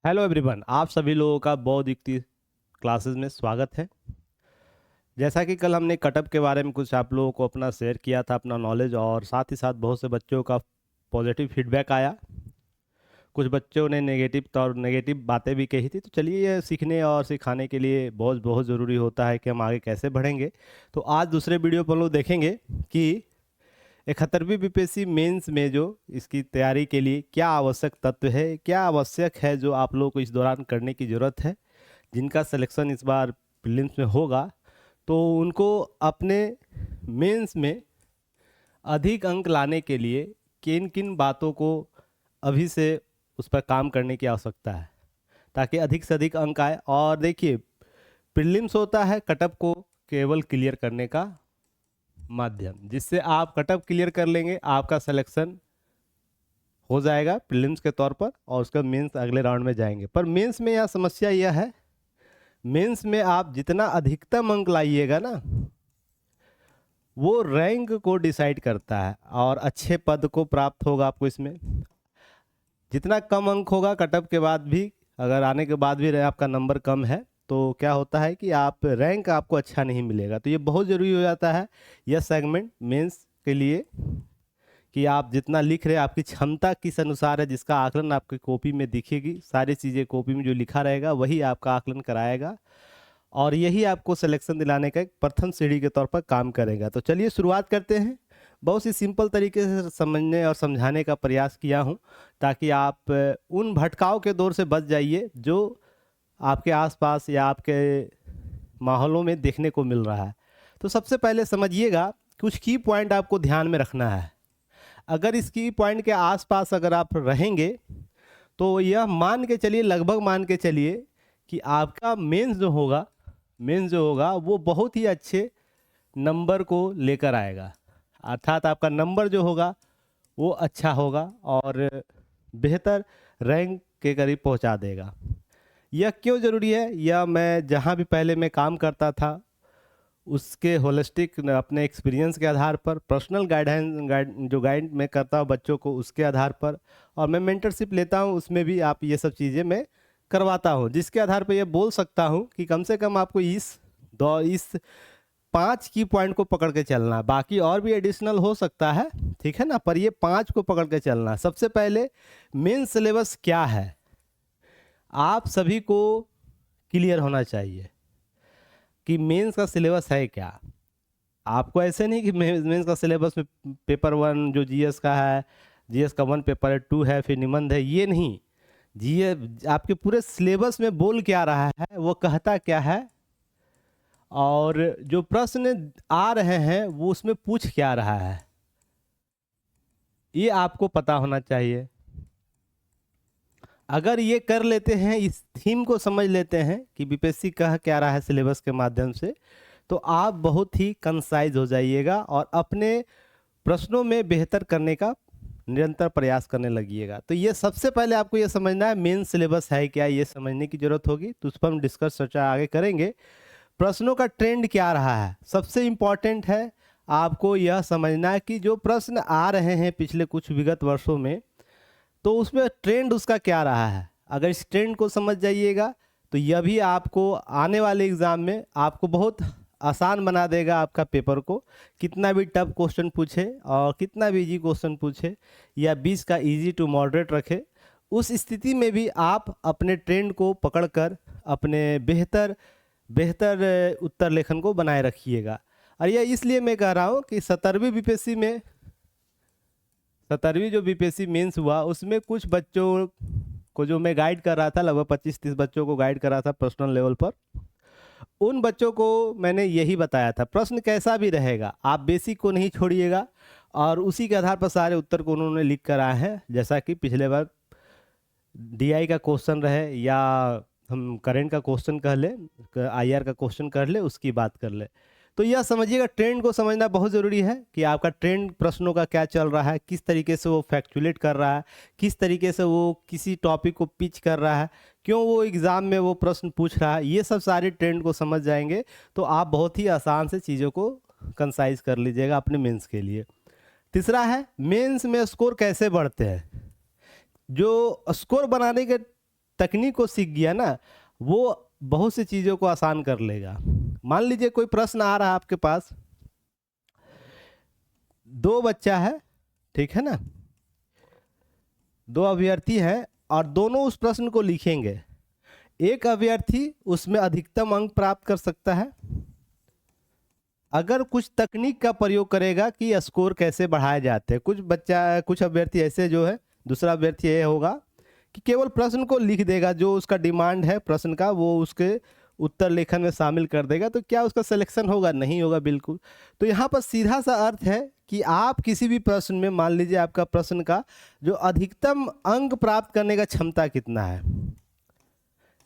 Hello everyone, आप सभी लोगों का बौद्ध युक्ति क्लासेस में स्वागत है। जैसा कि कल हमने कटअप के बारे में कुछ आप लोगों को अपना शेयर किया था, अपना नॉलेज, और साथ ही साथ बहुत से बच्चों का पॉजिटिव फीडबैक आया। कुछ बच्चों ने नेगेटिव बातें भी कही थी। तो चलिए, ये सीखने और सिखाने के लिए बहुत बहुत ज़रूरी होता है कि हम आगे कैसे बढ़ेंगे। तो आज दूसरे वीडियो पर हम लोग देखेंगे कि 71वीं बीपीएससी मेंस में जो इसकी तैयारी के लिए क्या आवश्यक तत्व है, क्या आवश्यक है जो आप लोगों को इस दौरान करने की ज़रूरत है। जिनका सिलेक्शन इस बार प्रीलिम्स में होगा, तो उनको अपने मेंस में अधिक अंक लाने के लिए किन किन बातों को अभी से उस पर काम करने की आवश्यकता है, ताकि अधिक से अधिक अंक आए। और देखिए, प्रीलिम्स होता है कटअप को केवल क्लियर करने का माध्यम, जिससे आप कटअप क्लियर कर लेंगे, आपका सिलेक्शन हो जाएगा प्रीलिम्स के तौर पर, और उसका मेंस अगले राउंड में जाएंगे। पर मेंस में यह समस्या यह है, मेंस में आप जितना अधिकतम अंक लाइएगा ना, वो रैंक को डिसाइड करता है और अच्छे पद को प्राप्त होगा आपको इसमें। जितना कम अंक होगा कटअप के बाद भी, अगर आने के बाद भी आपका नंबर कम है, तो क्या होता है कि आप रैंक आपको अच्छा नहीं मिलेगा। तो ये बहुत ज़रूरी हो जाता है यह सेगमेंट मेंस के लिए, कि आप जितना लिख रहे हैं आपकी क्षमता किस अनुसार है, जिसका आकलन आपकी कॉपी में दिखेगी। सारी चीज़ें कॉपी में जो लिखा रहेगा वही आपका आकलन कराएगा, और यही आपको सिलेक्शन दिलाने का एक प्रथम सीढ़ी के तौर पर काम करेगा। तो चलिए शुरुआत करते हैं। बहुत ही सिंपल तरीके से समझने और समझाने का प्रयास किया हूँ, ताकि आप उन भटकाव के दौर से बच जाइए जो आपके आसपास या आपके माहौलों में देखने को मिल रहा है। तो सबसे पहले समझिएगा, कुछ की पॉइंट आपको ध्यान में रखना है। अगर इस की पॉइंट के आसपास अगर आप रहेंगे, तो यह मान के चलिए, लगभग मान के चलिए कि आपका मेंस जो होगा वो बहुत ही अच्छे नंबर को लेकर आएगा। अर्थात आपका नंबर जो होगा वो अच्छा होगा और बेहतर रैंक के करीब पहुंचा देगा। यह क्यों ज़रूरी है? यह मैं जहां भी पहले मैं काम करता था, उसके होलिस्टिक अपने एक्सपीरियंस के आधार पर, पर्सनल गाइड मैं करता हूँ बच्चों को, उसके आधार पर, और मैं मेंटरशिप लेता हूँ, उसमें भी आप ये सब चीज़ें मैं करवाता हूँ, जिसके आधार पर ये बोल सकता हूँ कि कम से कम आपको इस 5 की पॉइंट को पकड़ के चलना है। बाकी और भी एडिशनल हो सकता है, ठीक है ना, पर ये 5 को पकड़ के चलना है। सबसे पहले, मेन सिलेबस क्या है आप सभी को क्लियर होना चाहिए कि मेंस का सिलेबस है क्या। आपको ऐसे नहीं कि मेंस का सिलेबस में पेपर 1 जो जीएस का है, जीएस का 1 पेपर है, 2 है, फिर निबंध है, ये नहीं। जीएस आपके पूरे सिलेबस में बोल क्या रहा है, वो कहता क्या है, और जो प्रश्न आ रहे हैं वो उसमें पूछ क्या रहा है, ये आपको पता होना चाहिए। अगर ये कर लेते हैं, इस थीम को समझ लेते हैं कि बीपीएससी कह क्या रहा है सिलेबस के माध्यम से, तो आप बहुत ही कंसाइज हो जाइएगा और अपने प्रश्नों में बेहतर करने का निरंतर प्रयास करने लगिएगा। तो ये सबसे पहले आपको ये समझना है, मेन सिलेबस है क्या, ये समझने की जरूरत होगी। तो उस पर हम डिस्कस चर्चा आगे करेंगे। प्रश्नों का ट्रेंड क्या रहा है, सबसे इम्पॉर्टेंट है आपको यह समझना है कि जो प्रश्न आ रहे हैं पिछले कुछ विगत वर्षों में, तो उसमें ट्रेंड उसका क्या रहा है। अगर इस ट्रेंड को समझ जाइएगा, तो यह भी आपको आने वाले एग्ज़ाम में आपको बहुत आसान बना देगा आपका पेपर को। कितना भी टफ क्वेश्चन पूछे और कितना भी इजी क्वेश्चन पूछे, या 20 का इजी टू मॉडरेट रखे, उस स्थिति में भी आप अपने ट्रेंड को पकड़कर अपने बेहतर बेहतर उत्तर लेखन को बनाए रखिएगा। और यह इसलिए मैं कह रहा हूँ कि 17वीं जो बीपीएससी मेंस हुआ, उसमें कुछ बच्चों को जो मैं गाइड कर रहा था, लगभग 25-30 बच्चों को गाइड कर रहा था पर्सनल लेवल पर। उन बच्चों को मैंने यही बताया था, प्रश्न कैसा भी रहेगा आप बेसिक को नहीं छोड़िएगा, और उसी के आधार पर सारे उत्तर को उन्होंने लिख कर आए हैं। जैसा कि पिछले बार डीआई का क्वेश्चन रहे, या हम करेंट का क्वेश्चन कह ले, आईआर का क्वेश्चन कर ले, उसकी बात कर ले। तो यह समझिएगा, ट्रेंड को समझना बहुत ज़रूरी है कि आपका ट्रेंड प्रश्नों का क्या चल रहा है, किस तरीके से वो फैक्चुलेट कर रहा है, किस तरीके से वो किसी टॉपिक को पिच कर रहा है, क्यों वो एग्ज़ाम में वो प्रश्न पूछ रहा है। ये सब सारे ट्रेंड को समझ जाएंगे तो आप बहुत ही आसान से चीज़ों को कंसाइज कर लीजिएगा अपने मेंस के लिए। तीसरा है, मेंस में स्कोर कैसे बढ़ते हैं। जो स्कोर बनाने के तकनीक को सीख गया ना, वो बहुत सी चीज़ों को आसान कर लेगा। मान लीजिए कोई प्रश्न आ रहा है आपके पास, 2 बच्चा है, ठीक है ना, 2 अभ्यर्थी हैं और दोनों उस प्रश्न को लिखेंगे। एक अभ्यर्थी उसमें अधिकतम अंक प्राप्त कर सकता है अगर कुछ तकनीक का प्रयोग करेगा कि स्कोर कैसे बढ़ाए जाते हैं। कुछ अभ्यर्थी ऐसे जो है, दूसरा अभ्यर्थी ये होगा कि केवल प्रश्न को लिख देगा, जो उसका डिमांड है प्रश्न का वो उसके उत्तर लेखन में शामिल कर देगा। तो क्या उसका सिलेक्शन होगा? नहीं होगा बिल्कुल। तो यहाँ पर सीधा सा अर्थ है कि आप किसी भी प्रश्न में, मान लीजिए आपका प्रश्न का जो अधिकतम अंक प्राप्त करने का क्षमता कितना है,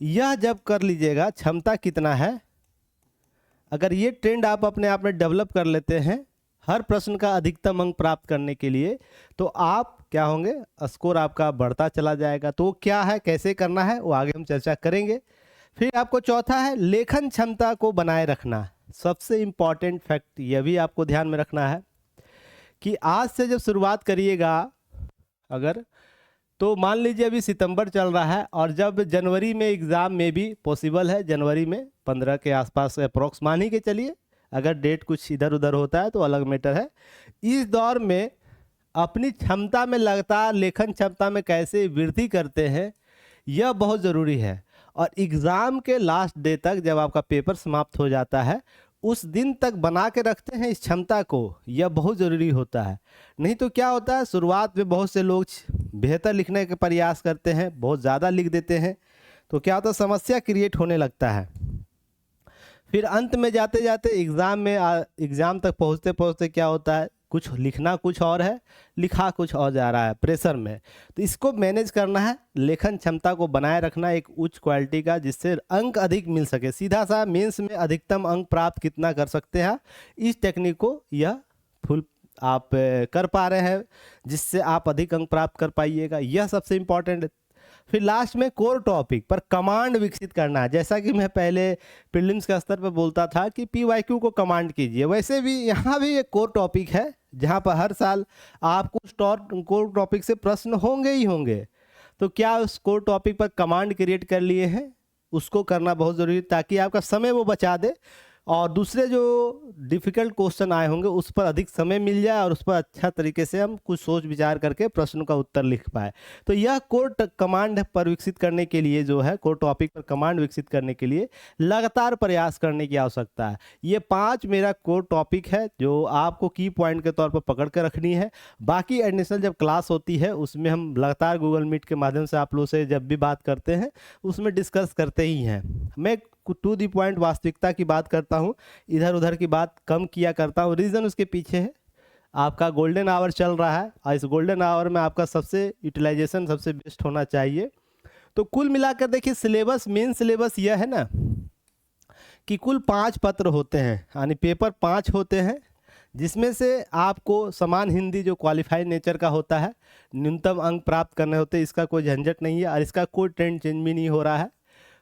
यह जब कर लीजिएगा क्षमता कितना है, अगर ये ट्रेंड आप अपने आप में डेवलप कर लेते हैं हर प्रश्न का अधिकतम अंक प्राप्त करने के लिए, तो आप क्या होंगे, स्कोर आपका बढ़ता चला जाएगा। तो क्या है, कैसे करना है, वो आगे हम चर्चा करेंगे। फिर आपको चौथा है लेखन क्षमता को बनाए रखना। सबसे इम्पॉर्टेंट फैक्ट यह भी आपको ध्यान में रखना है कि आज से जब शुरुआत करिएगा अगर, तो मान लीजिए अभी सितंबर चल रहा है और जब जनवरी में एग्ज़ाम में भी पॉसिबल है, जनवरी में 15 के आसपास अप्रोक्स मान ही के चलिए, अगर डेट कुछ इधर उधर होता है तो अलग मैटर है। इस दौर में अपनी क्षमता में लगातार लेखन क्षमता में कैसे वृद्धि करते हैं, यह बहुत ज़रूरी है। और एग्ज़ाम के लास्ट डे तक जब आपका पेपर समाप्त हो जाता है उस दिन तक बना के रखते हैं इस क्षमता को, यह बहुत ज़रूरी होता है। नहीं तो क्या होता है, शुरुआत में बहुत से लोग बेहतर लिखने के प्रयास करते हैं, बहुत ज़्यादा लिख देते हैं, तो क्या होता है, समस्या क्रिएट होने लगता है। फिर अंत में जाते जाते एग्ज़ाम तक पहुँचते पहुँचते क्या होता है, कुछ लिखना कुछ और है, लिखा कुछ और जा रहा है प्रेशर में। तो इसको मैनेज करना है, लेखन क्षमता को बनाए रखना एक उच्च क्वालिटी का, जिससे अंक अधिक मिल सके। सीधा सा मेंस में अधिकतम अंक प्राप्त कितना कर सकते हैं, इस टेक्निक को यह फुल आप कर पा रहे हैं, जिससे आप अधिक अंक प्राप्त कर पाइएगा, यह सबसे इम्पॉर्टेंट है। फिर लास्ट में कोर टॉपिक पर कमांड विकसित करना है। जैसा कि मैं पहले प्रीलिम्स के स्तर पर बोलता था कि PYQ को कमांड कीजिए, वैसे भी यहाँ भी एक कोर टॉपिक है जहाँ पर हर साल आपको कोर टॉपिक से प्रश्न होंगे ही होंगे। तो क्या उस कोर टॉपिक पर कमांड क्रिएट कर लिए हैं, उसको करना बहुत ज़रूरी है ताकि आपका समय वो बचा दे और दूसरे जो डिफ़िकल्ट क्वेश्चन आए होंगे उस पर अधिक समय मिल जाए और उस पर अच्छा तरीके से हम कुछ सोच विचार करके प्रश्नों का उत्तर लिख पाए। तो यह कोर कमांड पर विकसित करने के लिए जो है, कोर टॉपिक पर कमांड विकसित करने के लिए लगातार प्रयास करने की आवश्यकता है। ये 5 मेरा कोर टॉपिक है जो आपको की पॉइंट के तौर पर पकड़ कर रखनी है। बाकी एडिशनल जब क्लास होती है उसमें हम लगातार गूगल मीट के माध्यम से आप लोग से जब भी बात करते हैं उसमें डिस्कस करते ही हैं। मैं टू दी पॉइंट वास्तविकता की बात करता हूँ, इधर उधर की बात कम किया करता हूँ। रीज़न उसके पीछे है, आपका गोल्डन आवर चल रहा है और इस गोल्डन आवर में आपका सबसे यूटिलाइजेशन सबसे बेस्ट होना चाहिए। तो कुल मिलाकर देखिए सिलेबस, मेन सिलेबस यह है ना कि कुल 5 पत्र होते हैं, यानी पेपर 5 होते हैं, जिसमें से आपको समान हिंदी जो क्वालिफाइड नेचर का होता है न्यूनतम अंक प्राप्त करने होते हैं। इसका कोई झंझट नहीं है और इसका कोई ट्रेंड चेंज भी नहीं हो रहा है।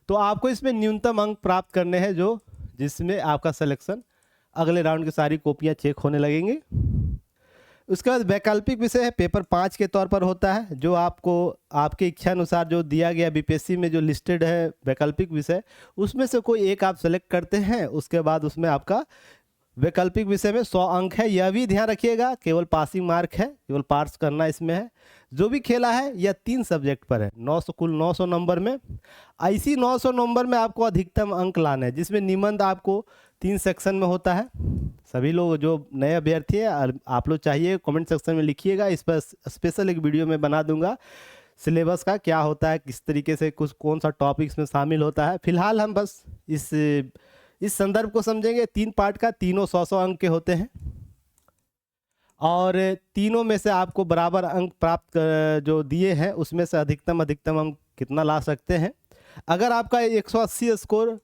तो आपको इसमें न्यूनतम अंक प्राप्त करने हैं जो जिसमें आपका सिलेक्शन अगले राउंड की सारी कॉपियां चेक होने लगेंगी। उसके बाद वैकल्पिक विषय है, पेपर 5 के तौर पर होता है, जो आपको आपके इच्छा अनुसार जो दिया गया BPSC में जो लिस्टेड है वैकल्पिक विषय, उसमें से कोई एक आप सेलेक्ट करते हैं। उसके बाद उसमें आपका वैकल्पिक विषय में 100 अंक है। यह भी ध्यान रखिएगा, केवल पासिंग मार्क है, केवल पास करना इसमें है। जो भी खेला है यह 3 सब्जेक्ट पर है, 900 कुल 900 नंबर में। ऐसी 900 नंबर में आपको अधिकतम अंक लाना है, जिसमें निबंध आपको 3 सेक्शन में होता है। सभी लोग जो नए अभ्यर्थी हैं आप लोग चाहिए कमेंट सेक्शन में लिखिएगा, इस पर स्पेशल एक वीडियो में बना दूंगा सिलेबस का क्या होता है, किस तरीके से कुछ कौन सा टॉपिक्स में शामिल होता है। फिलहाल हम बस इस संदर्भ को समझेंगे। 3 पार्ट का, तीनों 100-100 अंक के होते हैं और तीनों में से आपको बराबर अंक प्राप्त जो दिए हैं उसमें से अधिकतम अंक कितना ला सकते हैं। अगर आपका 180 स्कोर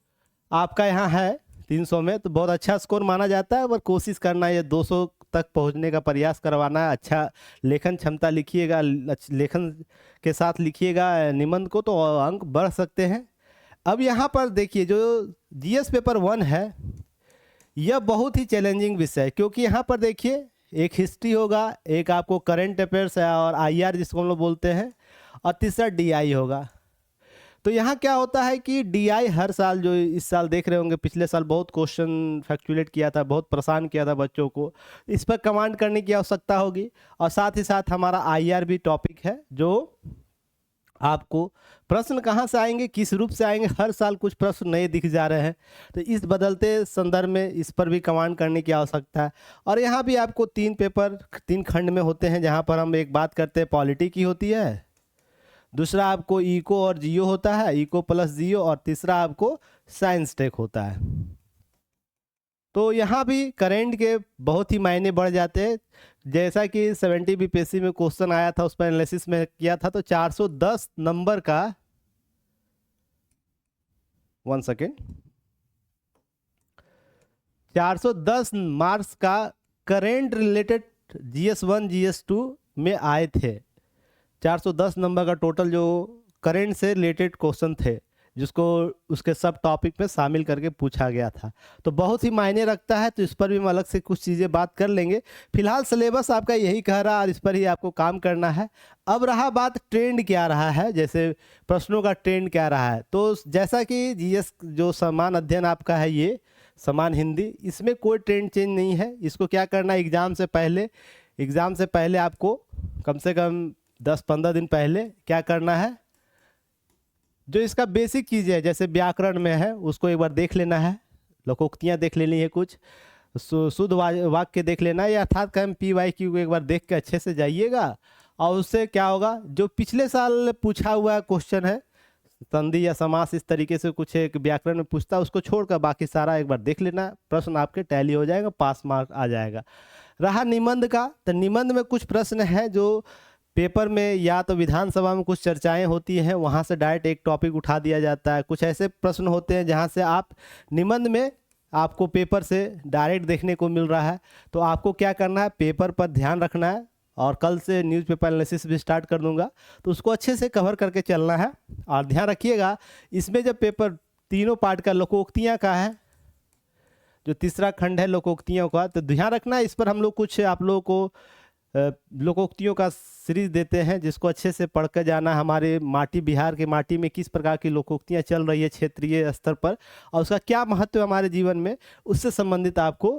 आपका यहाँ है 300 में तो बहुत अच्छा स्कोर माना जाता है, पर कोशिश करना है 200 तक पहुँचने का प्रयास करवाना है। अच्छा लेखन क्षमता लिखिएगा, लेखन के साथ लिखिएगा निबंध को, तो अंक बढ़ सकते हैं। अब यहाँ पर देखिए जो GS पेपर 1 है यह बहुत ही चैलेंजिंग विषय है, क्योंकि यहाँ पर देखिए एक हिस्ट्री होगा, एक आपको करंट अफेयर्स है और IR जिसको हम लोग बोलते हैं, और तीसरा DI होगा। तो यहाँ क्या होता है कि डीआई हर साल, जो इस साल देख रहे होंगे, पिछले साल बहुत क्वेश्चन फैक्चुएट किया था, बहुत परेशान किया था बच्चों को, इस पर कमांड करने की आवश्यकता होगी। और साथ ही साथ हमारा आईआर भी टॉपिक है, जो आपको प्रश्न कहाँ से आएंगे, किस रूप से आएंगे, हर साल कुछ प्रश्न नए दिख जा रहे हैं। तो इस बदलते संदर्भ में इस पर भी कमांड करने की आवश्यकता है। और यहाँ भी आपको 3 पेपर 3 खंड में होते हैं, जहाँ पर हम एक बात करते हैं पॉलिटी की होती है, दूसरा आपको इको और जियो होता है, इको प्लस जियो, और तीसरा आपको साइंस टेक होता है। तो यहाँ भी करेंट के बहुत ही मायने बढ़ जाते हैं। जैसा कि 70 बीपीएससी में क्वेश्चन आया था, उस पर एनालिसिस में किया था, तो 410 नंबर का, 1 सेकेंड, 410 मार्क्स का करेंट रिलेटेड GS1 GS2 में आए थे। 410 नंबर का टोटल जो करेंट से रिलेटेड क्वेश्चन थे, जिसको उसके सब टॉपिक में शामिल करके पूछा गया था। तो बहुत ही मायने रखता है, तो इस पर भी हम अलग से कुछ चीज़ें बात कर लेंगे। फिलहाल सिलेबस आपका यही कह रहा है और इस पर ही आपको काम करना है। अब रहा बात ट्रेंड क्या रहा है, जैसे प्रश्नों का ट्रेंड क्या रहा है। तो जैसा कि जीएस जो समान अध्ययन आपका है, ये समान हिंदी, इसमें कोई ट्रेंड चेंज नहीं है। इसको क्या करना है, एग्ज़ाम से पहले आपको कम से कम 10-15 दिन पहले क्या करना है, जो इसका बेसिक चीज़ है, जैसे व्याकरण में है उसको एक बार देख लेना है, लोकोक्तियाँ देख लेनी है, कुछ शुद्ध वाक्य देख लेना है, या अर्थात कम PYQ को एक बार देख के अच्छे से जाइएगा। और उससे क्या होगा, जो पिछले साल पूछा हुआ क्वेश्चन है, संधि या समास इस तरीके से कुछ एक व्याकरण में पूछता है, उसको छोड़कर बाकी सारा एक बार देख लेना, प्रश्न आपके टैली हो जाएगा, पास मार्क आ जाएगा। रहा निबंध का, तो निबंध में कुछ प्रश्न है जो पेपर में या तो विधानसभा में कुछ चर्चाएं होती हैं, वहाँ से डायरेक्ट एक टॉपिक उठा दिया जाता है। कुछ ऐसे प्रश्न होते हैं जहाँ से आप निबंध में आपको पेपर से डायरेक्ट देखने को मिल रहा है। तो आपको क्या करना है, पेपर पर ध्यान रखना है, और कल से न्यूज़पेपर एनालिसिस भी स्टार्ट कर दूंगा, तो उसको अच्छे से कवर करके चलना है। और ध्यान रखिएगा, इसमें जब पेपर तीनों पार्ट का लोकोक्तियाँ का है, जो तीसरा खंड है लोकोक्तियों का, तो ध्यान रखना है, इस पर हम लोग कुछ आप लोगों को लोकोक्तियों का सीरीज देते हैं, जिसको अच्छे से पढ़ कर जाना। हमारे माटी, बिहार के माटी में किस प्रकार की लोकोक्तियाँ चल रही है क्षेत्रीय स्तर पर, और उसका क्या महत्व है हमारे जीवन में, उससे संबंधित आपको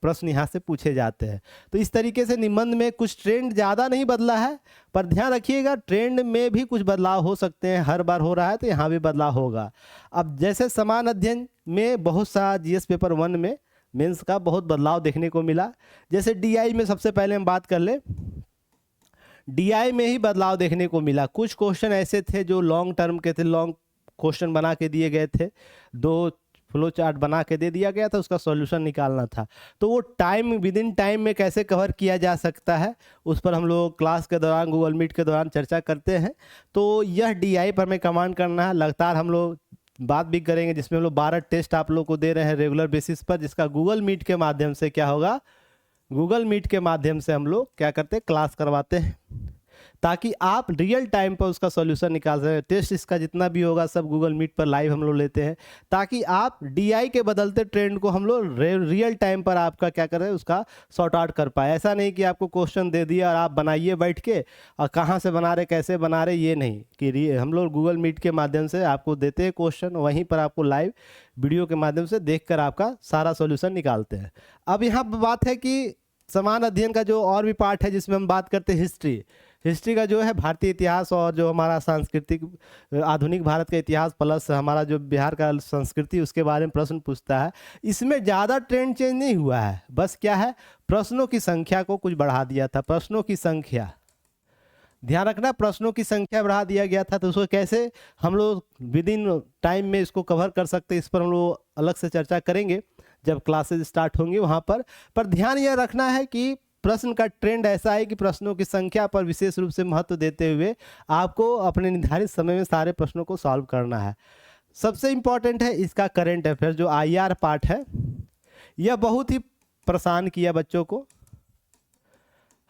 प्रश्न यहाँ से पूछे जाते हैं। तो इस तरीके से निबंध में कुछ ट्रेंड ज़्यादा नहीं बदला है, पर ध्यान रखिएगा ट्रेंड में भी कुछ बदलाव हो सकते हैं, हर बार हो रहा है तो यहाँ भी बदलाव होगा। अब जैसे समान अध्ययन में बहुत सा GS पेपर 1 में मेंस का बहुत बदलाव देखने को मिला। जैसे DI में सबसे पहले हम बात कर ले, DI में ही बदलाव देखने को मिला। कुछ क्वेश्चन ऐसे थे जो लॉन्ग टर्म के थे, लॉन्ग क्वेश्चन बना के दिए गए थे, 2 फ्लो चार्ट बना के दे दिया गया था, उसका सॉल्यूशन निकालना था। तो वो टाइम, विद इन टाइम में कैसे कवर किया जा सकता है, उस पर हम लोग क्लास के दौरान, गूगल मीट के दौरान चर्चा करते हैं। तो यह DI पर हमें कमांड करना है। लगातार हम लोग बात भी करेंगे, जिसमें हम लोग 12 टेस्ट आप लोग को दे रहे हैं रेगुलर बेसिस पर, जिसका गूगल मीट के माध्यम से क्या होगा, गूगल मीट के माध्यम से हम लोग क्या करते हैं, क्लास करवाते हैं, ताकि आप रियल टाइम पर उसका सॉल्यूशन निकाल सकें। टेस्ट इसका जितना भी होगा सब गूगल मीट पर लाइव हम लोग लेते हैं, ताकि आप DI के बदलते ट्रेंड को हम लोग रियल टाइम पर आपका क्या कर रहे हैं, उसका सॉर्ट आउट कर पाए। ऐसा नहीं कि आपको क्वेश्चन दे दिया और आप बनाइए बैठ के, और कहाँ से बना रहे, कैसे बना रहे, ये नहीं कि हम लोग गूगल मीट के माध्यम से आपको देते हैं क्वेश्चन, वहीं पर आपको लाइव वीडियो के माध्यम से देखकर आपका सारा सॉल्यूशन निकालते हैं। अब यहाँ बात है कि समान अध्ययन का जो और भी पार्ट है, जिसमें हम बात करते हैं हिस्ट्री का, जो है भारतीय इतिहास और जो हमारा सांस्कृतिक आधुनिक भारत का इतिहास प्लस हमारा जो बिहार का संस्कृति, उसके बारे में प्रश्न पूछता है। इसमें ज़्यादा ट्रेंड चेंज नहीं हुआ है, बस क्या है, प्रश्नों की संख्या को कुछ बढ़ा दिया था। प्रश्नों की संख्या, ध्यान रखना, प्रश्नों की संख्या बढ़ा दिया गया था। तो उसको कैसे हम लोग विद इन टाइम में इसको कवर कर सकते हैं, इस पर हम लोग अलग से चर्चा करेंगे जब क्लासेज स्टार्ट होंगी वहाँ पर ध्यान यह रखना है कि प्रश्न का ट्रेंड ऐसा है कि प्रश्नों की संख्या पर विशेष रूप से महत्व देते हुए आपको अपने निर्धारित समय में सारे प्रश्नों को सॉल्व करना है। सबसे इम्पॉर्टेंट है इसका करंट अफेयर, जो IR पार्ट है, यह बहुत ही परेशान किया बच्चों को।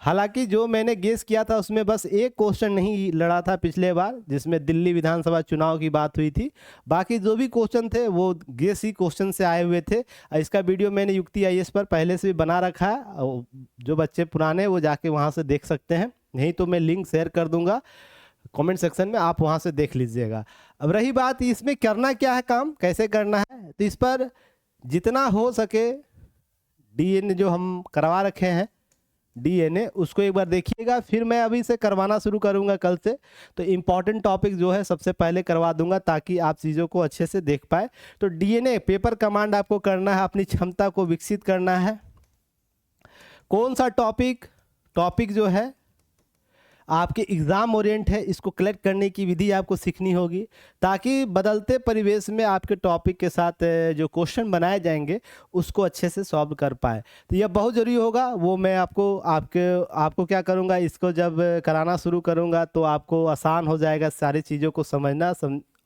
हालांकि जो मैंने गेस किया था उसमें बस एक क्वेश्चन नहीं लड़ा था पिछले बार, जिसमें दिल्ली विधानसभा चुनाव की बात हुई थी। बाकी जो भी क्वेश्चन थे वो गेस ही क्वेश्चन से आए हुए थे। इसका वीडियो मैंने युक्ति IAS पर पहले से भी बना रखा है, जो बच्चे पुराने वो जाके वहाँ से देख सकते हैं, नहीं तो मैं लिंक शेयर कर दूंगा। कमेंट सेक्शन में, आप वहाँ से देख लीजिएगा। अब रही बात इसमें करना क्या है, काम कैसे करना है, तो इस पर जितना हो सके डीएनए जो हम करवा रखे हैं डीएनए उसको एक बार देखिएगा। फिर मैं अभी से करवाना शुरू करूंगा कल से, तो इम्पॉर्टेंट टॉपिक जो है सबसे पहले करवा दूंगा ताकि आप चीज़ों को अच्छे से देख पाए। तो डीएनए पेपर कमांड आपको करना है, अपनी क्षमता को विकसित करना है। कौन सा टॉपिक जो है आपके एग्ज़ाम ओरिएंट है, इसको कलेक्ट करने की विधि आपको सीखनी होगी ताकि बदलते परिवेश में आपके टॉपिक के साथ जो क्वेश्चन बनाए जाएंगे उसको अच्छे से सॉल्व कर पाए। तो यह बहुत ज़रूरी होगा। वो मैं आपको क्या करूँगा, इसको जब कराना शुरू करूँगा तो आपको आसान हो जाएगा सारी चीज़ों को समझना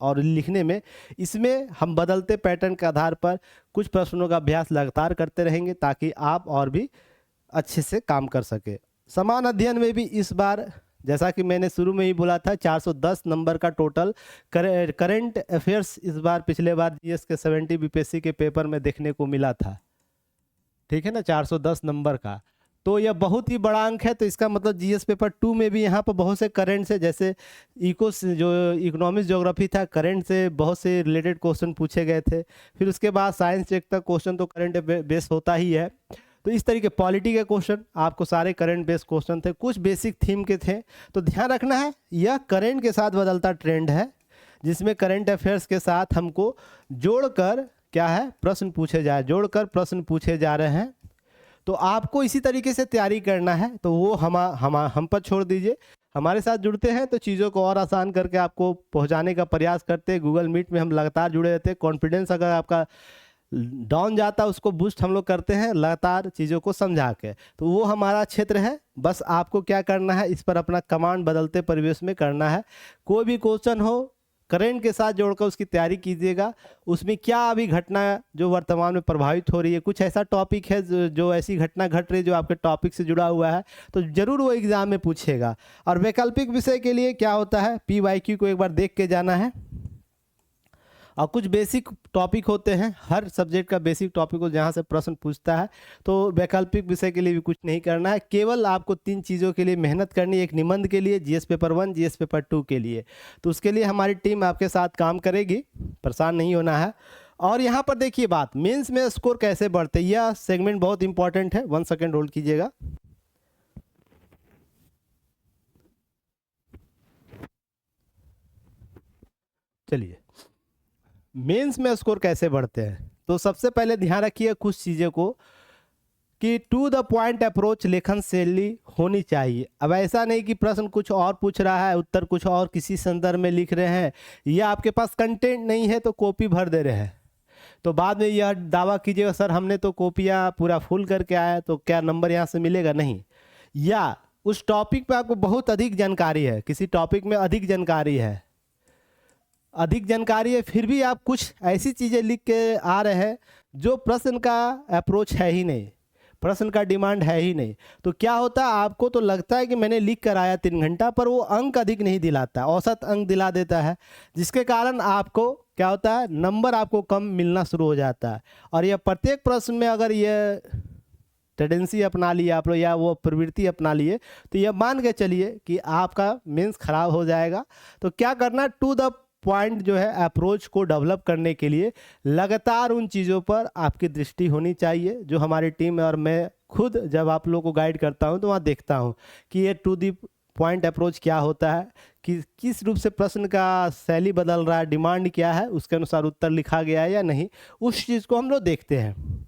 और लिखने में। इसमें हम बदलते पैटर्न के आधार पर कुछ प्रश्नों का अभ्यास लगातार करते रहेंगे ताकि आप और भी अच्छे से काम कर सके। समान अध्ययन में भी इस बार, जैसा कि मैंने शुरू में ही बोला था, 410 नंबर का टोटल करंट अफेयर्स इस बार, पिछले बार जीएस के 70 बीपीएससी के पेपर में देखने को मिला था, ठीक है ना, 410 नंबर का। तो यह बहुत ही बड़ा अंक है। तो इसका मतलब जीएस पेपर 2 में भी यहाँ पर बहुत से करंट से, जैसे जो इकोनॉमिक्स ज्योग्राफी था, करंट से बहुत से रिलेटेड क्वेश्चन पूछे गए थे। फिर उसके बाद साइंस चेक तक क्वेश्चन तो करंट बेस होता ही है। तो इस तरीके पॉलिटी के क्वेश्चन आपको सारे करंट बेस्ड क्वेश्चन थे, कुछ बेसिक थीम के थे। तो ध्यान रखना है, यह करंट के साथ बदलता ट्रेंड है जिसमें करंट अफेयर्स के साथ हमको जोड़कर क्या है, प्रश्न पूछे जा रहे हैं। तो आपको इसी तरीके से तैयारी करना है। तो वो हम पर छोड़ दीजिए, हमारे साथ जुड़ते हैं तो चीज़ों को और आसान करके आपको पहुंचाने का प्रयास करते हैं। गूगल मीट में हम लगातार जुड़े रहते हैं। कॉन्फिडेंस अगर आपका डाउन जाता है उसको बूस्ट हम लोग करते हैं लगातार चीज़ों को समझा के। तो वो हमारा क्षेत्र है। बस आपको क्या करना है, इस पर अपना कमांड बदलते परिवेश में करना है। कोई भी क्वेश्चन हो करंट के साथ जोड़कर उसकी तैयारी कीजिएगा। उसमें क्या अभी घटना जो वर्तमान में प्रभावित हो रही है, कुछ ऐसा टॉपिक है जो ऐसी घटना घट रही है जो आपके टॉपिक से जुड़ा हुआ है, तो जरूर वो एग्जाम में पूछेगा। और वैकल्पिक विषय के लिए क्या होता है, PYQ को एक बार देख के जाना है। और कुछ बेसिक टॉपिक होते हैं, हर सब्जेक्ट का बेसिक टॉपिक हो जहाँ से प्रश्न पूछता है। तो वैकल्पिक विषय के लिए भी कुछ नहीं करना है, केवल आपको 3 चीज़ों के लिए मेहनत करनी है। एक निबंध के लिए, जीएस पेपर 1, जीएस पेपर 2 के लिए। तो उसके लिए हमारी टीम आपके साथ काम करेगी, परेशान नहीं होना है। और यहाँ पर देखिए बात, मेंस में स्कोर कैसे बढ़ते, यह सेगमेंट बहुत इंपॉर्टेंट है। 1 सेकेंड होल्ड कीजिएगा। चलिए, मेंस में स्कोर कैसे बढ़ते हैं, तो सबसे पहले ध्यान रखिए कुछ चीज़ों को कि टू द पॉइंट अप्रोच लेखन शैली होनी चाहिए। अब ऐसा नहीं कि प्रश्न कुछ और पूछ रहा है, उत्तर कुछ और किसी संदर्भ में लिख रहे हैं, या आपके पास कंटेंट नहीं है तो कॉपी भर दे रहे हैं, तो बाद में यह दावा कीजिएगा सर हमने तो कॉपियाँ पूरा फुल करके आया तो क्या नंबर यहाँ से मिलेगा, नहीं। या उस टॉपिक पे आपको बहुत अधिक जानकारी है, किसी टॉपिक में अधिक जानकारी है, फिर भी आप कुछ ऐसी चीज़ें लिख के आ रहे हैं जो प्रश्न का अप्रोच है ही नहीं, प्रश्न का डिमांड है ही नहीं। तो क्या होता है, आपको तो लगता है कि मैंने लिख कर आया 3 घंटा, पर वो अंक अधिक नहीं दिलाता, औसत अंक दिला देता है, जिसके कारण आपको क्या होता है, नंबर आपको कम मिलना शुरू हो जाता है। और यह प्रत्येक प्रश्न में अगर ये टेंडेंसी अपना लिए आप लोग, या वो प्रवृत्ति अपना लिए, तो यह मान के चलिए कि आपका मेंस खराब हो जाएगा। तो क्या करना, टू द पॉइंट जो है अप्रोच को डेवलप करने के लिए लगातार उन चीज़ों पर आपकी दृष्टि होनी चाहिए जो हमारी टीम और मैं खुद जब आप लोगों को गाइड करता हूं तो वहाँ देखता हूं कि ये टू द पॉइंट अप्रोच क्या होता है, कि किस रूप से प्रश्न का शैली बदल रहा है, डिमांड क्या है, उसके अनुसार उत्तर लिखा गया है या नहीं, उस चीज़ को हम लोग देखते हैं।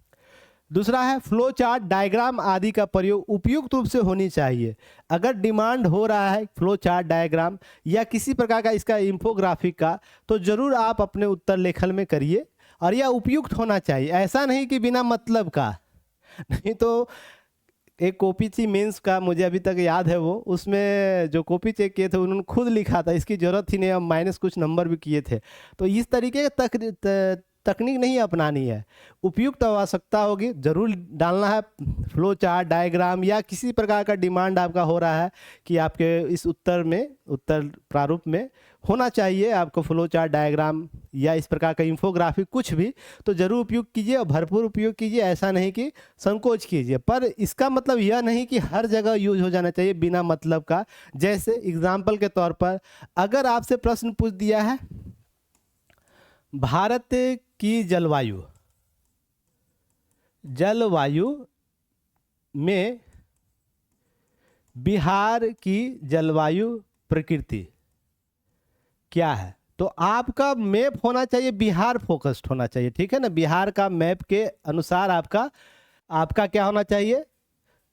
दूसरा है फ्लो चार्ट, डायग्राम आदि का प्रयोग उपयुक्त रूप से होनी चाहिए। अगर डिमांड हो रहा है फ्लो चार्ट, डायग्राम या किसी प्रकार का इसका इंफोग्राफिक का, तो ज़रूर आप अपने उत्तर लेखन में करिए, और यह उपयुक्त होना चाहिए, ऐसा नहीं कि बिना मतलब का। नहीं तो एक कॉपी थी मेंस का, मुझे अभी तक याद है वो, उसमें जो कॉपी चेक किए थे उन्होंने खुद लिखा था, इसकी ज़रूरत ही नहीं, अब माइनस कुछ नंबर भी किए थे। तो इस तरीके के तकनीक नहीं अपनानी है, उपयुक्त आवश्यकता होगी जरूर डालना है। फ्लो चार्ट, डायग्राम या किसी प्रकार का डिमांड आपका हो रहा है कि आपके इस उत्तर प्रारूप में होना चाहिए आपको फ्लो चार्ट, डायग्राम या इस प्रकार का इंफोग्राफिक कुछ भी, तो जरूर उपयोग कीजिए और भरपूर उपयोग कीजिए। ऐसा नहीं कि संकोच कीजिए, पर इसका मतलब यह नहीं कि हर जगह यूज हो जाना चाहिए बिना मतलब का। जैसे एग्जाम्पल के तौर पर अगर आपसे प्रश्न पूछ दिया है भारत की जलवायु में बिहार की जलवायु प्रकृति क्या है, तो आपका मैप होना चाहिए बिहार फोकस्ड होना चाहिए, ठीक है ना। बिहार का मैप के अनुसार आपका क्या होना चाहिए,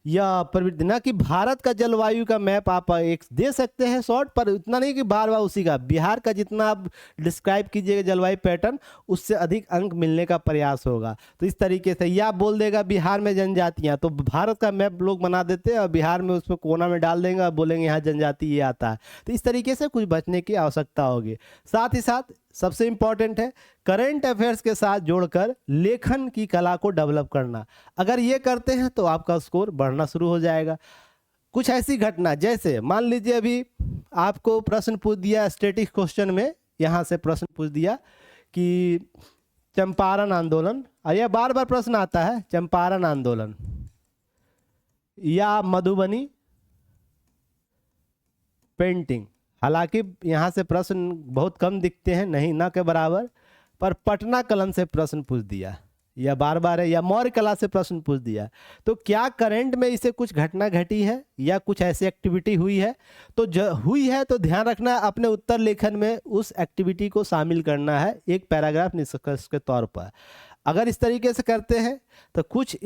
या प्रवृत्ति, ना कि भारत का जलवायु का मैप आप एक दे सकते हैं शॉर्ट, पर इतना नहीं कि बार बार उसी का। बिहार का जितना आप डिस्क्राइब कीजिएगा जलवायु पैटर्न, उससे अधिक अंक मिलने का प्रयास होगा। तो इस तरीके से या बोल देगा बिहार में जनजातियां, तो भारत का मैप लोग बना देते हैं और बिहार में उसमें कोना में डाल देंगे और बोलेंगे यहाँ जनजाति ये आता है। तो इस तरीके से कुछ बचने की आवश्यकता होगी। साथ ही साथ सबसे इंपॉर्टेंट है करंट अफेयर्स के साथ जोड़कर लेखन की कला को डेवलप करना। अगर ये करते हैं तो आपका स्कोर बढ़ना शुरू हो जाएगा। कुछ ऐसी घटना, जैसे मान लीजिए अभी आपको प्रश्न पूछ दिया स्टैटिक क्वेश्चन में, यहाँ से प्रश्न पूछ दिया कि चंपारण आंदोलन, और यह बार बार प्रश्न आता है चंपारण आंदोलन या मधुबनी पेंटिंग। हालांकि यहाँ से प्रश्न बहुत कम दिखते हैं, नहीं ना के बराबर, पर पटना कलम से प्रश्न पूछ दिया या बार बार है, या मौर्य कला से प्रश्न पूछ दिया, तो क्या करंट में इसे कुछ घटना घटी है या कुछ ऐसी एक्टिविटी हुई है, तो हुई है तो ध्यान रखना अपने उत्तर लेखन में उस एक्टिविटी को शामिल करना है एक पैराग्राफ निष्कर्ष के तौर पर। अगर इस तरीके से करते हैं तो कुछ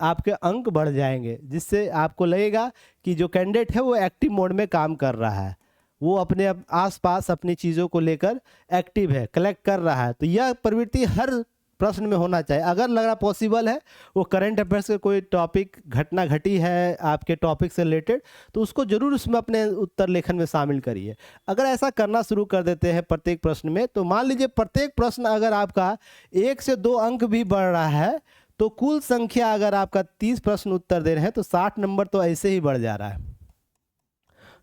आपके अंक बढ़ जाएंगे, जिससे आपको लगेगा कि जो कैंडिडेट है वो एक्टिव मोड में काम कर रहा है, वो अपने आसपास अपनी चीज़ों को लेकर एक्टिव है, कलेक्ट कर रहा है। तो यह प्रवृत्ति हर प्रश्न में होना चाहिए। अगर लग रहा पॉसिबल है वो करंट अफेयर्स के कोई टॉपिक घटना घटी है आपके टॉपिक से रिलेटेड, तो उसको जरूर उसमें अपने उत्तर लेखन में शामिल करिए। अगर ऐसा करना शुरू कर देते हैं प्रत्येक प्रश्न में, तो मान लीजिए प्रत्येक प्रश्न अगर आपका 1 से 2 अंक भी बढ़ रहा है, तो कुल संख्या अगर आपका 30 प्रश्न उत्तर दे रहे हैं तो 60 नंबर तो ऐसे ही बढ़ जा रहा है।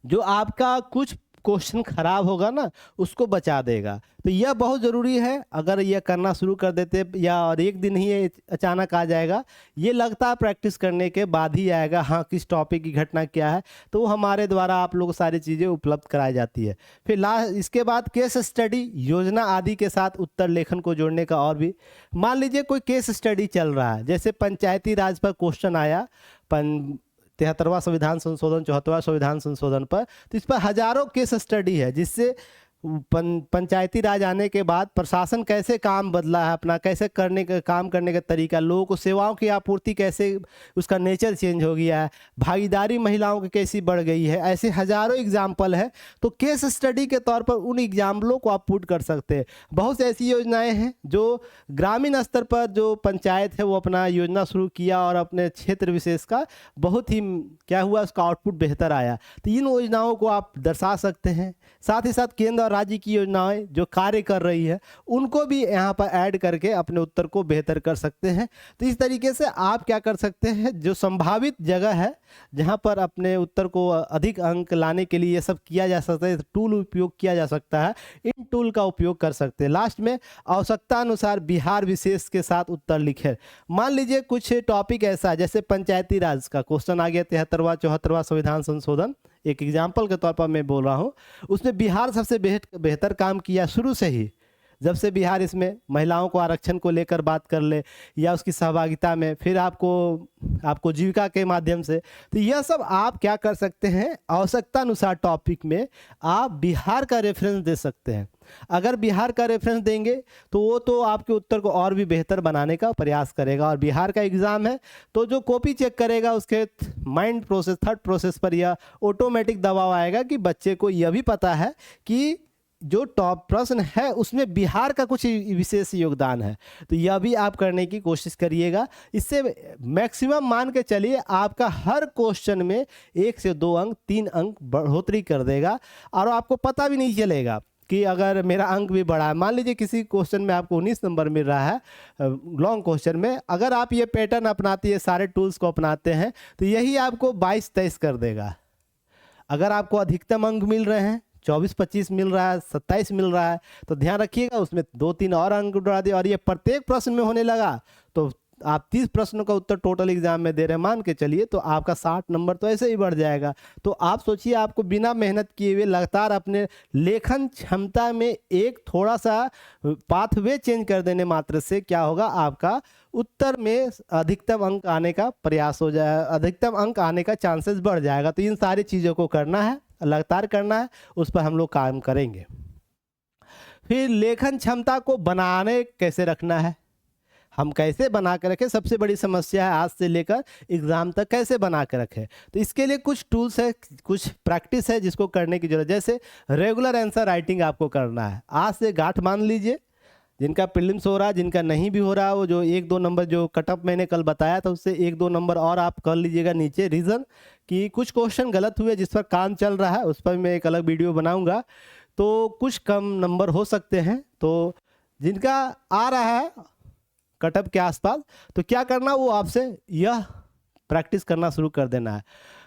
जो आपका कुछ क्वेश्चन खराब होगा ना, उसको बचा देगा। तो यह बहुत ज़रूरी है। अगर यह करना शुरू कर देते या और एक दिन ही ये अचानक आ जाएगा, ये लगता है प्रैक्टिस करने के बाद ही आएगा, हाँ किस टॉपिक की घटना क्या है, तो हमारे द्वारा आप लोग सारी चीज़ें उपलब्ध कराई जाती है। फिर इसके बाद केस स्टडी, योजना आदि के साथ उत्तर लेखन को जोड़ने का। और भी मान लीजिए कोई केस स्टडी चल रहा है, जैसे पंचायती राज पर क्वेश्चन आया, 73वां संविधान संशोधन, 74वां संविधान संशोधन पर, तो इस पर हजारों केस स्टडी है, जिससे पंचायती राज आने के बाद प्रशासन कैसे काम बदला है अपना, कैसे काम करने का तरीका, लोगों को सेवाओं की आपूर्ति कैसे उसका नेचर चेंज हो गया है, भागीदारी महिलाओं की कैसी बढ़ गई है, ऐसे हजारों एग्जाम्पल है। तो केस स्टडी के तौर पर उन एग्जाम्पलों को आप पुट कर सकते हैं। बहुत सी ऐसी योजनाएं हैं जो ग्रामीण स्तर पर जो पंचायत है वो अपना योजना शुरू किया और अपने क्षेत्र विशेष का बहुत ही क्या हुआ, उसका आउटपुट बेहतर आया, तो इन योजनाओं को आप दर्शा सकते हैं। साथ ही साथ केंद्र और राज्य की योजनाएं जो कार्य कर रही है उनको भी यहाँ पर ऐड करके अपने उत्तर को बेहतर कर सकते हैं। तो इस तरीके से आप क्या कर सकते हैं, जो संभावित जगह है जहाँ पर अपने उत्तर को अधिक अंक लाने के लिए ये सब किया जा सकता है, टूल उपयोग किया जा सकता है, इन टूल का उपयोग कर सकते हैं। लास्ट में आवश्यकता अनुसार बिहार विशेष के साथ उत्तर लिखे। मान लीजिए कुछ टॉपिक ऐसा है, जैसे पंचायती राज का क्वेश्चन आ गया, 73वां 74वां संविधान संशोधन, एक एग्जाम्पल के तौर पर मैं बोल रहा हूँ, उसमें बिहार सबसे बेहतर काम किया शुरू से ही। जब से बिहार इसमें महिलाओं को आरक्षण को लेकर बात कर ले या उसकी सहभागिता में, फिर आपको जीविका के माध्यम से, तो यह सब आप क्या कर सकते हैं, आवश्यकता अनुसार टॉपिक में आप बिहार का रेफरेंस दे सकते हैं। अगर बिहार का रेफरेंस देंगे तो वो तो आपके उत्तर को और भी बेहतर बनाने का प्रयास करेगा। और बिहार का एग्जाम है तो जो कॉपी चेक करेगा उसके माइंड प्रोसेस, थर्ड प्रोसेस पर यह ऑटोमेटिक दबाव आएगा कि बच्चे को यह भी पता है कि जो टॉप प्रश्न है उसमें बिहार का कुछ विशेष योगदान है। तो यह भी आप करने की कोशिश करिएगा। इससे मैक्सिमम मान के चलिए आपका हर क्वेश्चन में 1 से 2 अंक, 3 अंक बढ़ोतरी कर देगा और आपको पता भी नहीं चलेगा कि अगर मेरा अंक भी बढ़ा है, मान लीजिए किसी क्वेश्चन में आपको 19 नंबर मिल रहा है लॉन्ग क्वेश्चन में, अगर आप ये पैटर्न अपनाते हैं, सारे टूल्स को अपनाते हैं, तो यही आपको 22-23 कर देगा। अगर आपको अधिकतम अंक मिल रहे हैं 24-25 मिल रहा है, 27 मिल रहा है, तो ध्यान रखिएगा उसमें 2-3 और अंक बढ़ा दिए, और ये प्रत्येक प्रश्न में होने लगा तो आप 30 प्रश्नों का उत्तर टोटल एग्जाम में दे रहे हैं मान के चलिए, तो आपका 60 नंबर तो ऐसे ही बढ़ जाएगा। तो आप सोचिए, आपको बिना मेहनत किए हुए लगातार अपने लेखन क्षमता में एक थोड़ा सा पाथवे चेंज कर देने मात्र से क्या होगा, आपका उत्तर में अधिकतम अंक आने का प्रयास हो जाए, अधिकतम अंक आने का चांसेस बढ़ जाएगा। तो इन सारी चीज़ों को करना है, लगातार करना है, उस पर हम लोग काम करेंगे। फिर लेखन क्षमता को बनाने कैसे रखना है, हम कैसे बना के रखें, सबसे बड़ी समस्या है आज से लेकर एग्ज़ाम तक कैसे बना के रखें। तो इसके लिए कुछ टूल्स है, कुछ प्रैक्टिस है जिसको करने की जरूरत। जैसे रेगुलर आंसर राइटिंग आपको करना है, आज से गांठ मान लीजिए। जिनका प्रीलिम्स हो रहा है, जिनका नहीं भी हो रहा, वो जो 1-2 नंबर जो कटअप मैंने कल बताया था उससे 1-2 नंबर और आप कर लीजिएगा नीचे रीज़न कि कुछ क्वेश्चन गलत हुए जिस पर काम चल रहा है, उस पर मैं एक अलग वीडियो बनाऊंगा। तो कुछ कम नंबर हो सकते हैं, तो जिनका आ रहा है कटअप के आसपास, तो क्या करना, वो आपसे यह प्रैक्टिस करना शुरू कर देना है।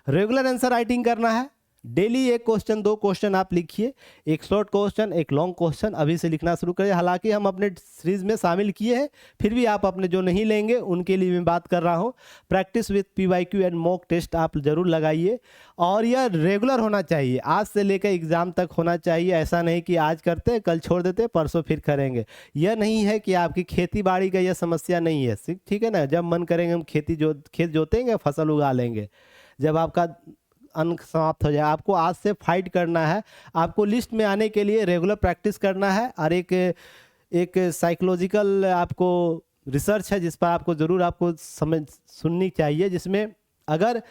रेगुलर आंसर राइटिंग करना है, डेली 1 क्वेश्चन 2 क्वेश्चन आप लिखिए, एक शॉर्ट क्वेश्चन एक लॉन्ग क्वेश्चन अभी से लिखना शुरू करिए। हालांकि हम अपने सीरीज में शामिल किए हैं, फिर भी आप अपने जो नहीं लेंगे उनके लिए मैं बात कर रहा हूं। Practice with PYQ and mock test आप जरूर लगाइए, और यह रेगुलर होना चाहिए, आज से लेकर एग्जाम तक होना चाहिए। ऐसा नहीं कि आज करते कल छोड़ देते परसों फिर करेंगे, यह नहीं है कि आपकी खेती बाड़ी का यह समस्या नहीं है, ठीक है ना। जब मन करेंगे हम खेत जोतेंगे, फसल उगा लेंगे। जब आपका अंक समाप्त हो जाए, आपको आज से फाइट करना है, आपको लिस्ट में आने के लिए रेगुलर प्रैक्टिस करना है। और एक साइकोलॉजिकल आपको रिसर्च है जिस पर आपको ज़रूर आपको समझ सुननी चाहिए, जिसमें अगर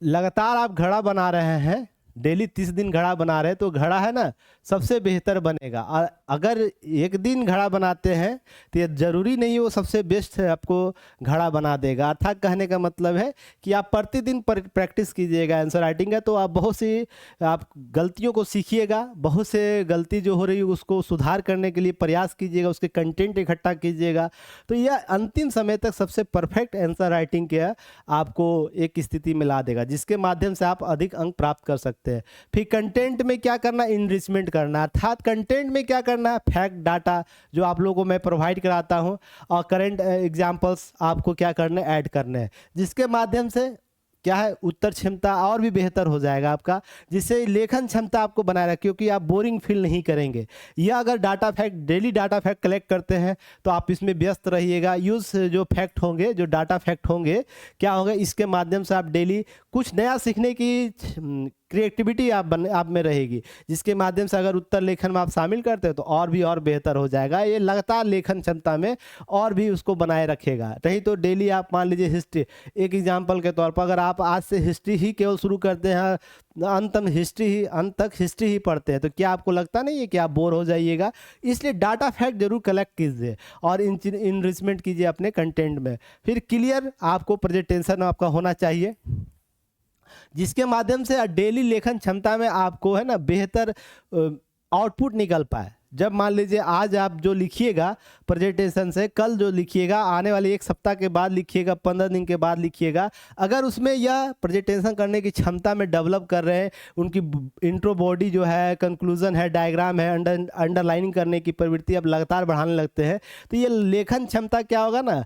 लगातार आप घड़ा बना रहे हैं, डेली 30 दिन घड़ा बना रहे हैं, तो घड़ा है ना सबसे बेहतर बनेगा। और अगर एक दिन घड़ा बनाते हैं तो ये जरूरी नहीं वो सबसे बेस्ट है आपको घड़ा बना देगा। अर्थात कहने का मतलब है कि आप प्रतिदिन प्रैक्टिस कीजिएगा आंसर राइटिंग का, तो आप बहुत सी आप गलतियों को सीखिएगा, बहुत से गलती जो हो रही है उसको सुधार करने के लिए प्रयास कीजिएगा, उसके कंटेंट इकट्ठा कीजिएगा। तो यह अंतिम समय तक सबसे परफेक्ट आंसर राइटिंग का आपको एक स्थिति में ला देगा, जिसके माध्यम से आप अधिक अंक प्राप्त कर सकते हैं। फिर कंटेंट में क्या करना, इनरिचमेंट करना। अर्थात कंटेंट में क्या करना है, फैक्ट डाटा जो आप लोगों को मैं प्रोवाइड कराता हूं, और करंट एग्जांपल्स आपको क्या करने, ऐड करने हैं, जिसके माध्यम से क्या है उत्तर क्षमता और भी बेहतर हो जाएगा आपका, जिससे लेखन क्षमता आपको बनाए रखे, क्योंकि आप बोरिंग फील नहीं करेंगे। या अगर data fact daily data fact collect करते हैं तो आप इसमें व्यस्त रहिएगा। यूज जो फैक्ट होंगे, जो डाटा फैक्ट होंगे, क्या होगा, इसके माध्यम से आप डेली कुछ नया सीखने की क्रिएटिविटी आप में रहेगी, जिसके माध्यम से अगर उत्तर लेखन में आप शामिल करते हैं तो और बेहतर हो जाएगा। ये लगातार लेखन क्षमता में और भी उसको बनाए रखेगा। नहीं तो डेली आप मान लीजिए हिस्ट्री, एक एग्जांपल के तौर पर अगर आप आज से हिस्ट्री ही केवल शुरू करते हैं, अंत तक हिस्ट्री ही पढ़ते हैं, तो क्या आपको लगता नहीं है कि आप बोर हो जाइएगा। इसलिए डाटा फैक्ट जरूर कलेक्ट कीजिए और इनरिचमेंट कीजिए अपने कंटेंट में। फिर क्लियर आपको प्रेजेंटेशन आपका होना चाहिए, जिसके माध्यम से डेली लेखन क्षमता में आपको है ना बेहतर आउटपुट निकल पाए। जब मान लीजिए आज आप जो लिखिएगा प्रेजेंटेशन से, कल जो लिखिएगा, आने वाले 1 सप्ताह के बाद लिखिएगा, 15 दिन के बाद लिखिएगा, अगर उसमें यह प्रेजेंटेशन करने की क्षमता में डेवलप कर रहे हैं, उनकी इंट्रो बॉडी जो है, कंक्लूजन है, डायग्राम है, अंडरलाइनिंग करने की प्रवृत्ति अब लगातार बढ़ाने लगते हैं, तो ये लेखन क्षमता क्या होगा ना,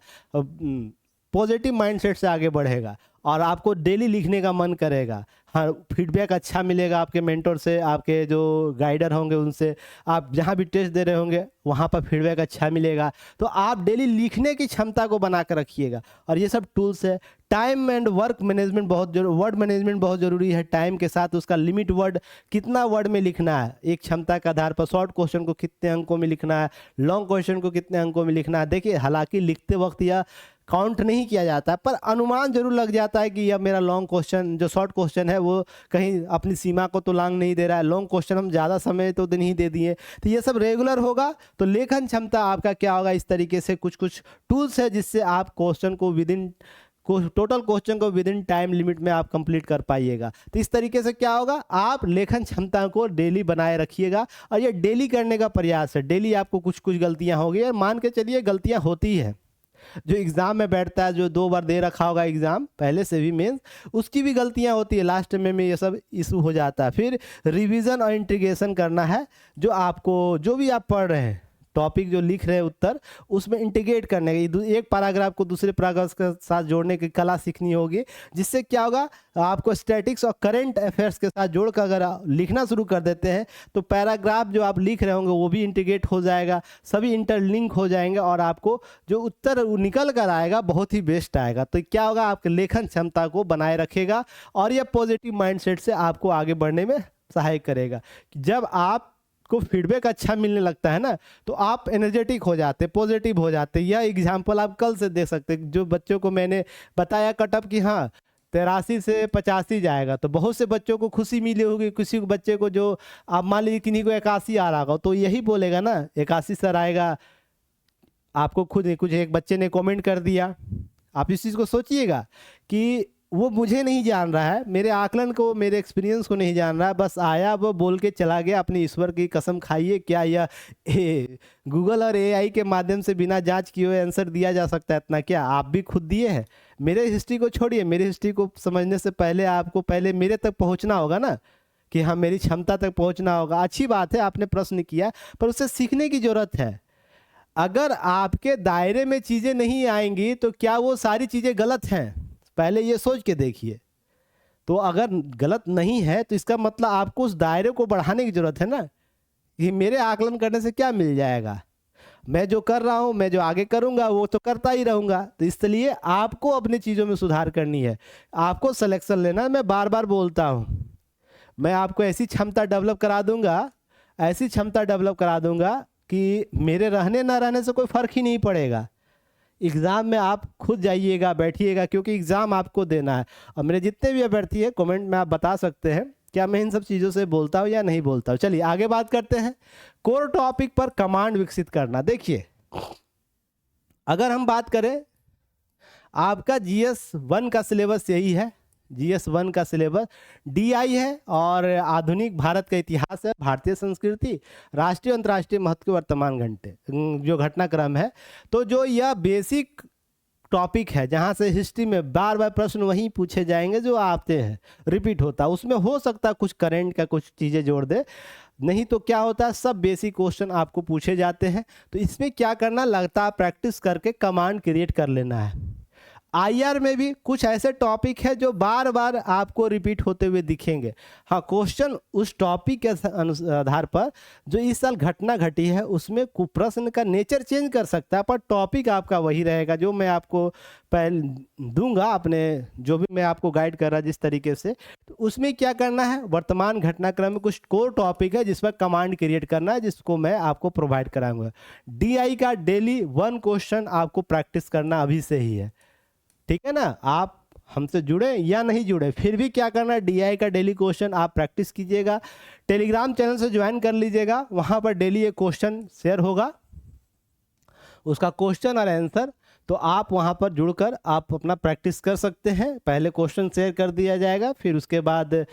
पॉजिटिव माइंडसेट से आगे बढ़ेगा और आपको डेली लिखने का मन करेगा। हाँ, फीडबैक अच्छा मिलेगा आपके मेंटर से, आपके जो गाइडर होंगे उनसे, आप जहाँ भी टेस्ट दे रहे होंगे वहाँ पर फीडबैक अच्छा मिलेगा। तो आप डेली लिखने की क्षमता को बना कर रखिएगा। और ये सब टूल्स है। Time and word management word management बहुत ज़रूरी है। टाइम के साथ उसका लिमिट वर्ड, कितना वर्ड में लिखना है, एक क्षमता के आधार पर शॉर्ट क्वेश्चन को कितने अंकों में लिखना है, लॉन्ग क्वेश्चन को कितने अंकों में लिखना है। देखिए, हालांकि लिखते वक्त यह काउंट नहीं किया जाता है, पर अनुमान जरूर लग जाता है कि यह मेरा लॉन्ग क्वेश्चन, जो शॉर्ट क्वेश्चन है वो कहीं अपनी सीमा को तो लांग नहीं दे रहा है, लॉन्ग क्वेश्चन हम ज़्यादा समय तो नहीं दे दिए। तो ये सब रेगुलर होगा तो लेखन क्षमता आपका क्या होगा, इस तरीके से कुछ टूल्स है जिससे आप क्वेश्चन को विदिन टोटल क्वेश्चन को विद इन टाइम लिमिट में आप कंप्लीट कर पाइएगा। तो इस तरीके से क्या होगा, आप लेखन क्षमता को डेली बनाए रखिएगा और ये डेली करने का प्रयास है। डेली आपको कुछ कुछ गलतियां होगी और मान के चलिए गलतियां होती है। जो एग्ज़ाम में बैठता है, जो 2 बार दे रखा होगा एग्ज़ाम पहले से भी मेंस, उसकी भी गलतियां होती है, लास्ट में ये सब इशू हो जाता है। फिर रिवीजन और इंटीग्रेशन करना है, जो आपको जो भी आप पढ़ रहे हैं टॉपिक जो लिख रहे हैं उत्तर, उसमें इंटीग्रेट करने की, एक पैराग्राफ को दूसरे पैराग्राफ के साथ जोड़ने की कला सीखनी होगी, जिससे क्या होगा आपको स्टैटिक्स और करंट अफेयर्स के साथ जोड़कर अगर लिखना शुरू कर देते हैं तो पैराग्राफ जो आप लिख रहे होंगे वो भी इंटीग्रेट हो जाएगा, सभी इंटरलिंक हो जाएंगे और आपको जो उत्तर निकल कर आएगा बहुत ही बेस्ट आएगा। तो क्या होगा, आपके लेखन क्षमता को बनाए रखेगा और यह पॉजिटिव माइंडसेट से आपको आगे बढ़ने में सहायक करेगा। जब आप को फीडबैक अच्छा मिलने लगता है ना, तो आप एनर्जेटिक हो जाते, पॉजिटिव हो जाते। यह एग्जांपल आप कल से देख सकते हैं, जो बच्चों को मैंने बताया कटअप की हाँ 83 से 85 जाएगा, तो बहुत से बच्चों को खुशी मिली होगी। किसी बच्चे को जो आप मान लीजिए किन्हीं को 81 आ रहा होगा तो यही बोलेगा ना 81 सर आएगा। आपको खुद कुछ एक बच्चे ने कमेंट कर दिया, आप इस चीज़ को सोचिएगा कि वो मुझे नहीं जान रहा है, मेरे आकलन को, मेरे एक्सपीरियंस को नहीं जान रहा है, बस आया वो बोल के चला गया। अपने ईश्वर की कसम खाइए, क्या यह गूगल और एआई के माध्यम से बिना जांच किए हुए आंसर दिया जा सकता है? इतना क्या आप भी खुद दिए हैं? मेरे हिस्ट्री को छोड़िए, मेरी हिस्ट्री को समझने से पहले आपको पहले मेरे तक पहुंचना होगा ना, कि हाँ मेरी क्षमता तक पहुंचना होगा। अच्छी बात है आपने प्रश्न किया, पर उससे सीखने की जरूरत है। अगर आपके दायरे में चीज़ें नहीं आएंगी तो क्या वो सारी चीज़ें गलत हैं? पहले ये सोच के देखिए। तो अगर गलत नहीं है तो इसका मतलब आपको उस दायरे को बढ़ाने की जरूरत है ना, कि मेरे आकलन करने से क्या मिल जाएगा, मैं जो कर रहा हूँ, मैं जो आगे करूँगा वो तो करता ही रहूँगा। तो इसलिए आपको अपनी चीज़ों में सुधार करनी है, आपको सिलेक्शन लेना है। मैं बार बार बोलता हूँ, मैं आपको ऐसी क्षमता डेवलप करा दूँगा, ऐसी क्षमता डेवलप करा दूँगा कि मेरे रहने ना रहने से कोई फ़र्क ही नहीं पड़ेगा। एग्ज़ाम में आप खुद जाइएगा, बैठिएगा, क्योंकि एग्ज़ाम आपको देना है। और मेरे जितने भी अभ्यर्थी हैं कमेंट में आप बता सकते हैं क्या मैं इन सब चीज़ों से बोलता हूँ या नहीं बोलता हूँ। चलिए आगे बात करते हैं, कोर टॉपिक पर कमांड विकसित करना। देखिए अगर हम बात करें, आपका GS 1 का सिलेबस यही है, GS 1 का सिलेबस DI है और आधुनिक भारत का इतिहास है, भारतीय संस्कृति, राष्ट्रीय अंतर्राष्ट्रीय महत्व के वर्तमान घंटे जो घटनाक्रम है। तो जो यह बेसिक टॉपिक है जहाँ से हिस्ट्री में बार बार प्रश्न वहीं पूछे जाएंगे जो आते हैं, रिपीट होता है। उसमें हो सकता है कुछ करंट का कुछ चीज़ें जोड़ दे, नहीं तो क्या होता है सब बेसिक क्वेश्चन आपको पूछे जाते हैं। तो इसमें क्या करना, लगातार प्रैक्टिस करके कमांड क्रिएट कर लेना है। IR में भी कुछ ऐसे टॉपिक है जो बार बार आपको रिपीट होते हुए दिखेंगे। हाँ, क्वेश्चन उस टॉपिक के आधार पर जो इस साल घटना घटी है उसमें प्रश्न का नेचर चेंज कर सकता है, पर टॉपिक आपका वही रहेगा जो मैं आपको पहले दूंगा, अपने जो भी मैं आपको गाइड कर रहा जिस तरीके से। तो उसमें क्या करना है, वर्तमान घटनाक्रम में कुछ कोर टॉपिक है जिस पर कमांड क्रिएट करना है, जिसको मैं आपको प्रोवाइड कराऊंगा। DI का डेली 1 क्वेश्चन आपको प्रैक्टिस करना अभी से ही है, ठीक है ना। आप हमसे जुड़े या नहीं जुड़े, फिर भी क्या करना है, DI का डेली क्वेश्चन आप प्रैक्टिस कीजिएगा। टेलीग्राम चैनल से ज्वाइन कर लीजिएगा, वहाँ पर डेली एक क्वेश्चन शेयर होगा, उसका क्वेश्चन और आंसर, तो आप वहाँ पर जुड़कर आप अपना प्रैक्टिस कर सकते हैं। पहले क्वेश्चन शेयर कर दिया जाएगा, फिर उसके बाद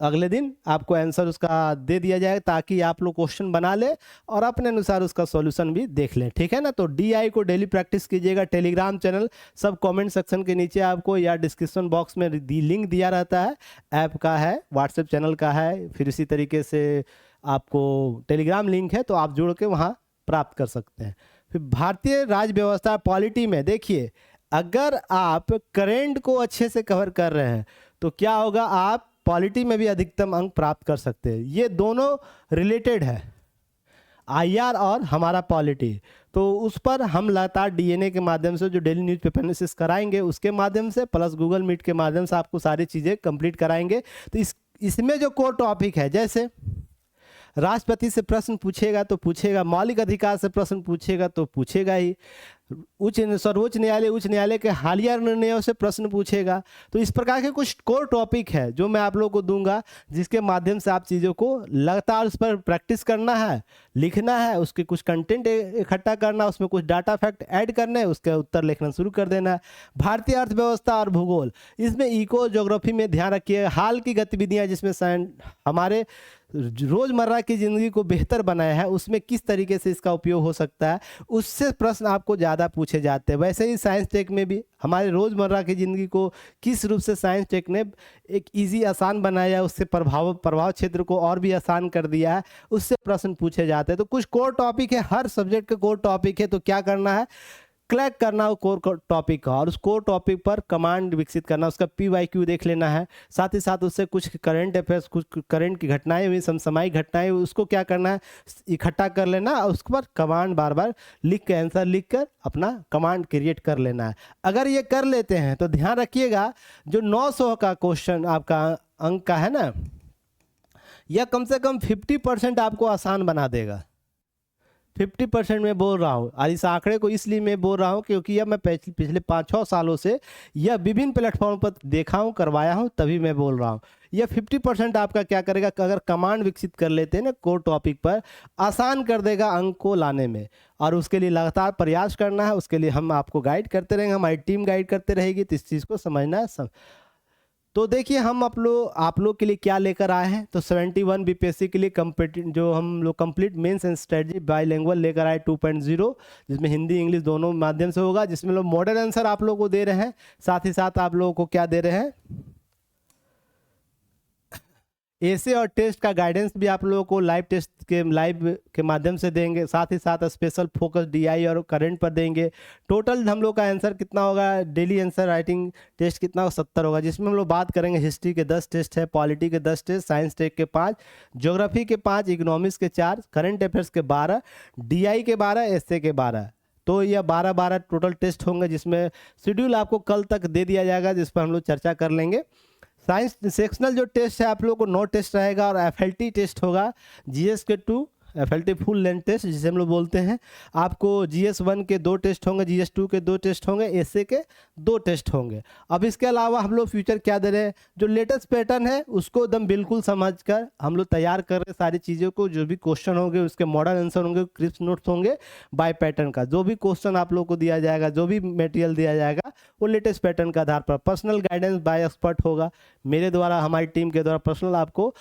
अगले दिन आपको आंसर उसका दे दिया जाएगा, ताकि आप लोग क्वेश्चन बना ले और अपने अनुसार उसका सॉल्यूशन भी देख लें, ठीक है ना। तो DI को डेली प्रैक्टिस कीजिएगा। टेलीग्राम चैनल सब कमेंट सेक्शन के नीचे आपको या डिस्क्रिप्शन बॉक्स में लिंक दिया रहता है, ऐप का है, व्हाट्सएप चैनल का है, फिर इसी तरीके से आपको टेलीग्राम लिंक है, तो आप जुड़ के वहाँ प्राप्त कर सकते हैं। फिर भारतीय राज्य व्यवस्था पॉलिटी में देखिए, अगर आप करेंट को अच्छे से कवर कर रहे हैं तो क्या होगा, आप पॉलिटी में भी अधिकतम अंक प्राप्त कर सकते हैं। ये दोनों रिलेटेड है, IR और हमारा पॉलिटी। तो उस पर हम लगातार DNA के माध्यम से जो डेली न्यूज़पेपर एनालिसिस कराएंगे उसके माध्यम से, प्लस गूगल मीट के माध्यम से आपको सारी चीज़ें कंप्लीट कराएंगे। तो इसमें जो कोर टॉपिक है, जैसे राष्ट्रपति से प्रश्न पूछेगा तो पूछेगा, मौलिक अधिकार से प्रश्न पूछेगा तो पूछेगा ही, सर्वोच्च न्यायालय के हालिया निर्णयों से प्रश्न पूछेगा। तो इस प्रकार के कुछ कोर टॉपिक है जो मैं आप लोगों को दूंगा, जिसके माध्यम से आप चीज़ों को लगातार उस पर प्रैक्टिस करना है, लिखना है, उसके कुछ कंटेंट इकट्ठा करना, उसमें कुछ डाटा फैक्ट ऐड करने, उसके उत्तर लिखना शुरू कर देना है। भारतीय अर्थव्यवस्था और भूगोल, इसमें इको ज्योग्राफी में ध्यान रखिए, हाल की गतिविधियाँ जिसमें हमारे रोज़मर्रा की ज़िंदगी को बेहतर बनाया है, उसमें किस तरीके से इसका उपयोग हो सकता है, उससे प्रश्न आपको ज़्यादा पूछे जाते हैं। वैसे ही साइंस टेक में भी हमारे रोज़मर्रा की ज़िंदगी को किस रूप से साइंस टेक ने एक इजी आसान बनाया है, उससे प्रभाव क्षेत्र को और भी आसान कर दिया है, उससे प्रश्न पूछे जाते हैं। तो कुछ कोर टॉपिक है, हर सब्जेक्ट के कोर टॉपिक है, तो क्या करना है, कलेक्ट करना वो कोर टॉपिक का, और उस कोर टॉपिक पर कमांड विकसित करना, उसका PYQ देख लेना है, साथ ही साथ उससे कुछ करंट अफेयर्स, कुछ करंट की घटनाएं हुई, समसामयिक घटनाएं, उसको क्या करना है, इकट्ठा कर लेना, और उसके बाद कमांड बार बार लिख के आंसर लिख कर अपना कमांड क्रिएट कर लेना है। अगर ये कर लेते हैं तो ध्यान रखिएगा, जो 900 का क्वेश्चन आपका अंक का है ना, यह कम से कम 50% आपको आसान बना देगा। 50% में बोल रहा हूँ, और इस आंकड़े को इसलिए मैं बोल रहा हूँ क्योंकि यह मैं पिछले 5-6 सालों से यह विभिन्न प्लेटफॉर्म पर देखा हूँ, करवाया हूँ, तभी मैं बोल रहा हूँ। यह 50% आपका क्या करेगा, अगर कमांड विकसित कर लेते हैं ना कोर टॉपिक पर, आसान कर देगा अंक को लाने में। और उसके लिए लगातार प्रयास करना है, उसके लिए हम आपको गाइड करते रहेंगे, हमारी टीम गाइड करते रहेगी, तो इस चीज़ को समझना है। तो देखिए हम आप लोग के लिए क्या लेकर आए हैं। तो 71 BPSC के लिए जो हम लोग complete mains and strategy bilingual लेकर आए 2.0, जिसमें हिंदी इंग्लिश दोनों माध्यम से होगा, जिसमें लोग मॉडल आंसर आप लोगों को दे रहे हैं, साथ ही साथ आप लोगों को क्या दे रहे हैं, ऐसे और टेस्ट का गाइडेंस भी आप लोगों को लाइव के माध्यम से देंगे, साथ ही साथ स्पेशल फोकस DI और करंट पर देंगे। टोटल हम लोग का आंसर कितना होगा, डेली आंसर राइटिंग टेस्ट कितना होगा, 70 होगा, जिसमें हम लोग बात करेंगे हिस्ट्री के 10 टेस्ट है, पॉलिटी के 10 टेस्ट, साइंस टेक के 5, ज्योग्राफी के 5, इकोनॉमिक्स के 4, करंट अफेयर्स के 12, DI के 12, ऐसे के 12। तो यह 12 टोटल टेस्ट होंगे, जिसमें शेड्यूल आपको कल तक दे दिया जाएगा, जिस पर हम लोग चर्चा कर लेंगे। साइंस सेक्शनल जो टेस्ट है आप लोगों को 9 टेस्ट रहेगा, और FLT टेस्ट होगा, GS के 2, FLT फुल लेंथ टेस्ट जिसे हम लोग बोलते हैं। आपको GS1 के 2 टेस्ट होंगे, GS2 के 2 टेस्ट होंगे, ऐसे के 2 टेस्ट होंगे। अब इसके अलावा हम लोग फ्यूचर क्या दे रहे हैं, जो लेटेस्ट पैटर्न है उसको एकदम बिल्कुल समझकर हम लोग तैयार कर रहे हैं सारी चीज़ों को। जो भी क्वेश्चन होंगे उसके मॉडल आंसर होंगे, क्रिस्प नोट्स होंगे बाय पैटर्न का। जो भी क्वेश्चन आप लोग को दिया जाएगा, जो भी मटेरियल दिया जाएगा, वो लेटेस्ट पैटर्न के आधार पर पर्सनल गाइडेंस बाय एक्सपर्ट होगा, मेरे द्वारा, हमारी टीम के द्वारा पर्सनल आपको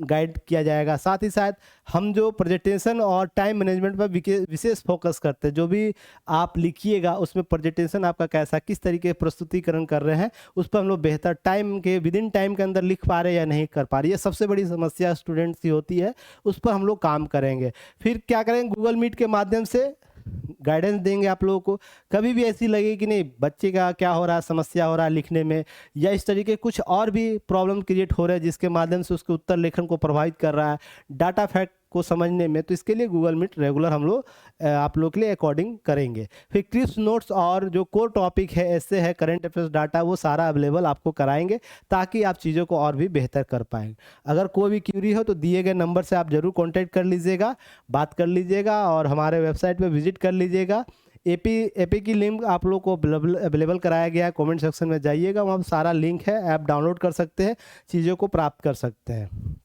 गाइड किया जाएगा। साथ ही साथ हम जो प्रेजेंटेशन और टाइम मैनेजमेंट पर विशेष फोकस करते हैं, जो भी आप लिखिएगा उसमें प्रेजेंटेशन आपका कैसा, किस तरीके प्रस्तुतिकरण कर रहे हैं, उस पर हम लोग बेहतर टाइम के विदिन टाइम के अंदर लिख पा रहे हैं या नहीं कर पा रही है, सबसे बड़ी समस्या स्टूडेंट्स की होती है, उस पर हम लोग काम करेंगे। फिर क्या करेंगे, गूगल मीट के माध्यम से गाइडेंस देंगे आप लोगों को। कभी भी ऐसी लगे कि नहीं बच्चे का क्या हो रहा है, समस्या हो रहा है लिखने में, या इस तरीके कुछ और भी प्रॉब्लम क्रिएट हो रहा है जिसके माध्यम से उसके उत्तर लेखन को प्रभावित कर रहा है, डाटा फैक्ट को समझने में, तो इसके लिए गूगल मीट रेगुलर हम लोग आप लोग के लिए अकॉर्डिंग करेंगे। फिर क्रिस्प नोट्स और जो कोर टॉपिक है, ऐसे है, करंट अफेयर्स डाटा, वो सारा अवेलेबल आपको कराएंगे ताकि आप चीज़ों को और भी बेहतर कर पाएंगे। अगर कोई भी क्यूरी हो तो दिए गए नंबर से आप जरूर कॉन्टैक्ट कर लीजिएगा, बात कर लीजिएगा, और हमारे वेबसाइट पर विजिट कर लीजिएगा। एपी की लिंक आप लोग को अवेलेबल कराया गया है, कमेंट सेक्शन में जाइएगा, वहाँ सारा लिंक है, ऐप डाउनलोड कर सकते हैं, चीज़ों को प्राप्त कर सकते हैं।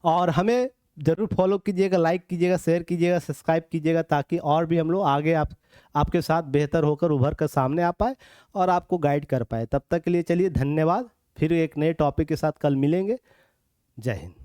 और हमें ज़रूर फॉलो कीजिएगा, लाइक कीजिएगा, शेयर कीजिएगा, सब्सक्राइब कीजिएगा, ताकि और भी हम लोग आगे आपके साथ बेहतर होकर उभर कर सामने आ पाए और आपको गाइड कर पाए। तब तक के लिए चलिए धन्यवाद, फिर एक नए टॉपिक के साथ कल मिलेंगे। जय हिंद।